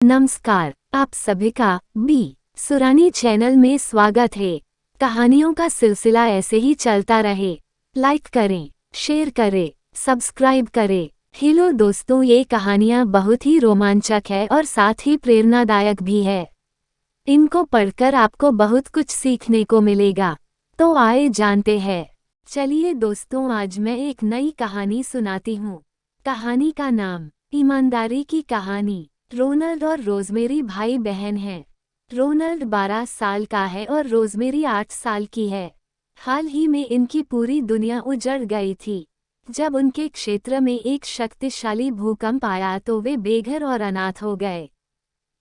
नमस्कार, आप सभी का बी सुरानी चैनल में स्वागत है। कहानियों का सिलसिला ऐसे ही चलता रहे। लाइक करें, शेयर करें, सब्सक्राइब करें। हेलो दोस्तों, ये कहानियाँ बहुत ही रोमांचक है और साथ ही प्रेरणादायक भी है। इनको पढ़कर आपको बहुत कुछ सीखने को मिलेगा। तो आए जानते हैं। चलिए दोस्तों, आज मैं एक नई कहानी सुनाती हूँ। कहानी का नाम ईमानदारी की कहानी। रोनाल्ड और रोजमेरी भाई बहन हैं। रोनाल्ड 12 साल का है और रोजमेरी 8 साल की है। हाल ही में इनकी पूरी दुनिया उजड़ गई थी। जब उनके क्षेत्र में एक शक्तिशाली भूकंप आया तो वे बेघर और अनाथ हो गए।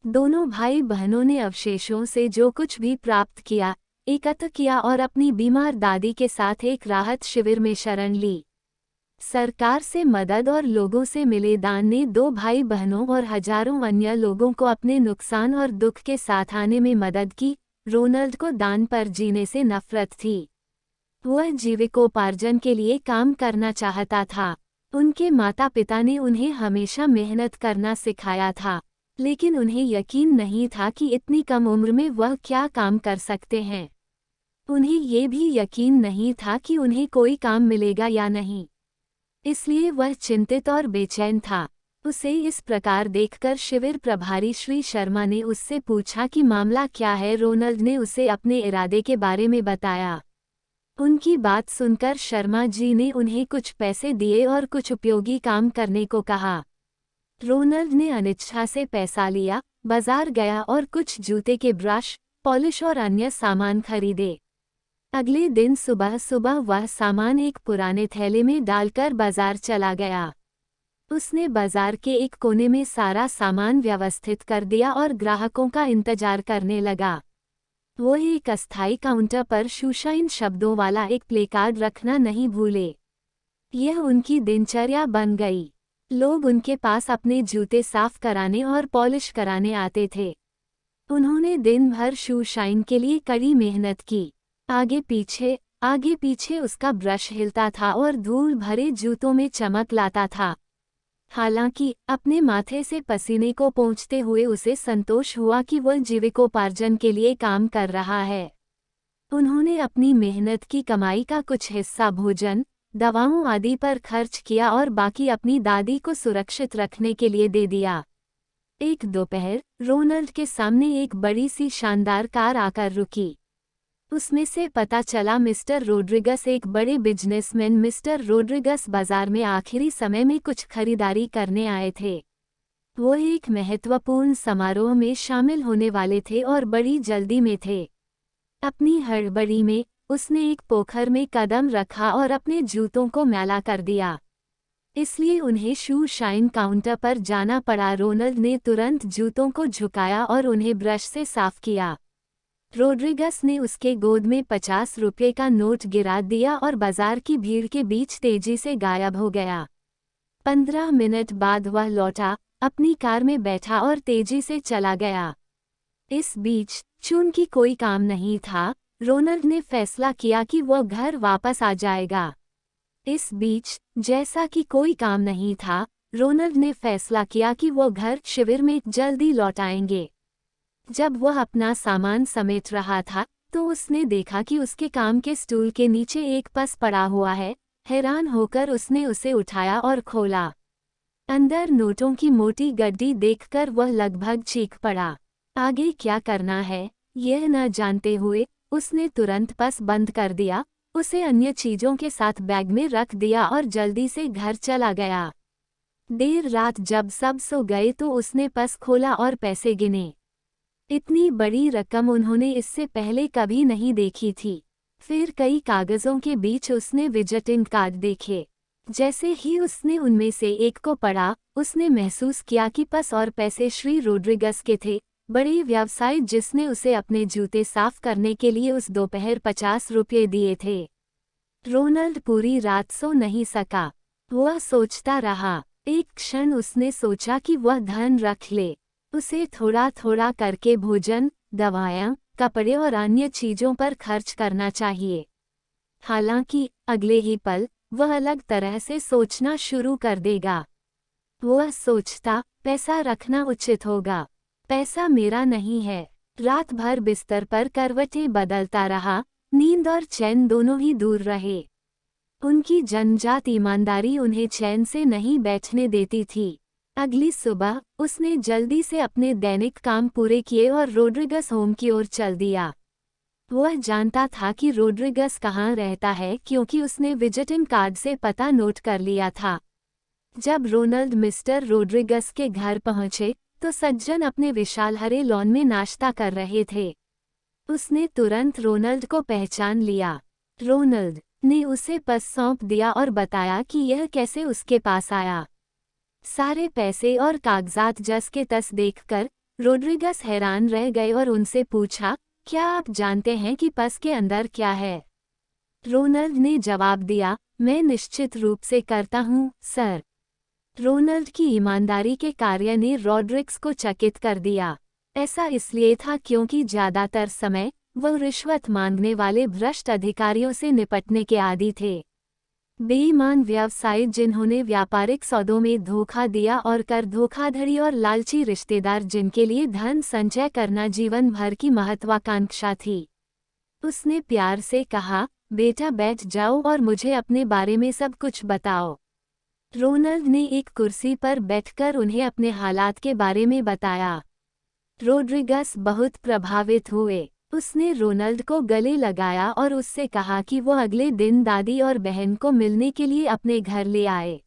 दोनों भाई बहनों ने अवशेषों से जो कुछ भी प्राप्त किया, एकत्र किया और अपनी बीमार दादी के साथ एक राहत शिविर में शरण ली। सरकार से मदद और लोगों से मिले दान ने दो भाई बहनों और हजारों अन्य लोगों को अपने नुकसान और दुख के साथ आने में मदद की। रोनाल्ड को दान पर जीने से नफरत थी। वह जीविकोपार्जन के लिए काम करना चाहता था। उनके माता पिता ने उन्हें हमेशा मेहनत करना सिखाया था, लेकिन उन्हें यकीन नहीं था कि इतनी कम उम्र में वह क्या काम कर सकते हैं। उन्हें ये भी यकीन नहीं था कि उन्हें कोई काम मिलेगा या नहीं, इसलिए वह चिंतित और बेचैन था। उसे इस प्रकार देखकर शिविर प्रभारी श्री शर्मा ने उससे पूछा कि मामला क्या है। रोनाल्ड ने उसे अपने इरादे के बारे में बताया। उनकी बात सुनकर शर्मा जी ने उन्हें कुछ पैसे दिए और कुछ उपयोगी काम करने को कहा। रोनाल्ड ने अनिच्छा से पैसा लिया, बाजार गया और कुछ जूते के ब्रश, पॉलिश और अन्य सामान खरीदे। अगले दिन सुबह सुबह वह सामान एक पुराने थैले में डालकर बाजार चला गया। उसने बाजार के एक कोने में सारा सामान व्यवस्थित कर दिया और ग्राहकों का इंतजार करने लगा। वो एक अस्थायी काउंटर पर शुशाइन शब्दों वाला एक प्लेकार्ड रखना नहीं भूले। यह उनकी दिनचर्या बन गई। लोग उनके पास अपने जूते साफ कराने और पॉलिश कराने आते थे। उन्होंने दिन भर शुशाइन के लिए कड़ी मेहनत की। आगे पीछे उसका ब्रश हिलता था और धूल भरे जूतों में चमक लाता था। हालांकि अपने माथे से पसीने को पोंछते हुए उसे संतोष हुआ कि वह जीविकोपार्जन के लिए काम कर रहा है। उन्होंने अपनी मेहनत की कमाई का कुछ हिस्सा भोजन, दवाओं आदि पर खर्च किया और बाकी अपनी दादी को सुरक्षित रखने के लिए दे दिया। एक दोपहर रोनाल्ड के सामने एक बड़ी सी शानदार कार आकर रुकी। उसमें से पता चला मिस्टर रोड्रिगस एक बड़े बिजनेसमैन मिस्टर रोड्रिगस बाजार में आखिरी समय में कुछ खरीदारी करने आए थे। वो एक महत्वपूर्ण समारोह में शामिल होने वाले थे और बड़ी जल्दी में थे। अपनी हड़बड़ी में उसने एक पोखर में कदम रखा और अपने जूतों को मैला कर दिया, इसलिए उन्हें शू शाइन काउंटर पर जाना पड़ा। रोनाल्ड ने तुरंत जूतों को झुकाया और उन्हें ब्रश से साफ किया। रोड्रिगस ने उसके गोद में 50 रुपये का नोट गिरा दिया और बाजार की भीड़ के बीच तेजी से गायब हो गया। 15 मिनट बाद वह लौटा, अपनी कार में बैठा और तेजी से चला गया। इस बीच चूंकि कोई काम नहीं था, रोनाल्ड ने फैसला किया कि वह घर वापस आ जाएगा। इस बीच जैसा कि कोई काम नहीं था, रोनाल्ड ने फैसला किया कि वह घर शिविर में जल्दी लौट आएंगे। जब वह अपना सामान समेट रहा था तो उसने देखा कि उसके काम के स्टूल के नीचे एक पर्स पड़ा हुआ है। हैरान होकर उसने उसे उठाया और खोला। अंदर नोटों की मोटी गड्डी देखकर वह लगभग चीख पड़ा। आगे क्या करना है यह न जानते हुए उसने तुरंत पर्स बंद कर दिया, उसे अन्य चीजों के साथ बैग में रख दिया और जल्दी से घर चला गया। देर रात जब सब सो गए तो उसने पर्स खोला और पैसे गिने। इतनी बड़ी रकम उन्होंने इससे पहले कभी नहीं देखी थी। फिर कई कागजों के बीच उसने विजिटिंग कार्ड देखे। जैसे ही उसने उनमें से एक को पढ़ा, उसने महसूस किया कि पर्स और पैसे श्री रोड्रिगस के थे, बड़े व्यवसायी जिसने उसे अपने जूते साफ करने के लिए उस दोपहर 50 रुपये दिए थे। रोनाल्ड पूरी रात सो नहीं सका। वह सोचता रहा। एक क्षण उसने सोचा कि वह धन रख ले। उसे थोड़ा थोड़ा करके भोजन, दवाएं, कपड़े और अन्य चीजों पर खर्च करना चाहिए। हालांकि अगले ही पल वह अलग तरह से सोचना शुरू कर देगा। वह सोचता पैसा रखना उचित होगा, पैसा मेरा नहीं है। रात भर बिस्तर पर करवटें बदलता रहा, नींद और चैन दोनों ही दूर रहे। उनकी जन्मजात ईमानदारी उन्हें चैन से नहीं बैठने देती थी। अगली सुबह उसने जल्दी से अपने दैनिक काम पूरे किए और रोड्रिगस होम की ओर चल दिया। वह जानता था कि रोड्रिगस कहाँ रहता है क्योंकि उसने विजिटिंग कार्ड से पता नोट कर लिया था। जब रोनाल्ड मिस्टर रोड्रिगस के घर पहुंचे तो सज्जन अपने विशाल हरे लॉन में नाश्ता कर रहे थे। उसने तुरंत रोनाल्ड को पहचान लिया। रोनाल्ड ने उसे पस सौंप दिया और बताया कि यह कैसे उसके पास आया। सारे पैसे और कागजात जस के तस देखकर रोड्रिगस हैरान रह गए और उनसे पूछा, क्या आप जानते हैं कि पस के अंदर क्या है? रोनाल्ड ने जवाब दिया, मैं निश्चित रूप से करता हूँ, सर। रोनाल्ड की ईमानदारी के कार्य ने रॉड्रिक्स को चकित कर दिया। ऐसा इसलिए था क्योंकि ज्यादातर समय वह रिश्वत मांगने वाले भ्रष्ट अधिकारियों से निपटने के आदी थे। बेईमान व्यवसायी जिन्होंने व्यापारिक सौदों में धोखा दिया और कर धोखाधड़ी और लालची रिश्तेदार जिनके लिए धन संचय करना जीवन भर की महत्वाकांक्षा थी। उसने प्यार से कहा, बेटा बैठ जाओ और मुझे अपने बारे में सब कुछ बताओ। रोनाल्ड ने एक कुर्सी पर बैठकर उन्हें अपने हालात के बारे में बताया। रोड्रिगस बहुत प्रभावित हुए। उसने रोनाल्ड को गले लगाया और उससे कहा कि वो अगले दिन दादी और बहन को मिलने के लिए अपने घर ले आए।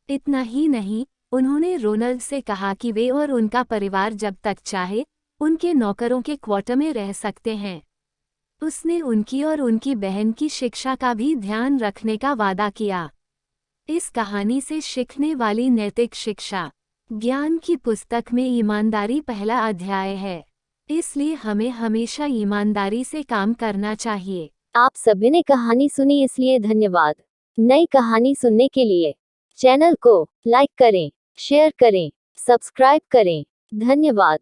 इतना ही नहीं, उन्होंने रोनाल्ड से कहा कि वे और उनका परिवार जब तक चाहे उनके नौकरों के क्वार्टर में रह सकते हैं। उसने उनकी और उनकी बहन की शिक्षा का भी ध्यान रखने का वादा किया। इस कहानी से सीखने वाली नैतिक शिक्षा। ज्ञान की पुस्तक में ईमानदारी पहला अध्याय है, इसलिए हमें हमेशा ईमानदारी से काम करना चाहिए। आप सभी ने कहानी सुनी इसलिए धन्यवाद। नई कहानी सुनने के लिए चैनल को लाइक करें, शेयर करें, सब्सक्राइब करें। धन्यवाद।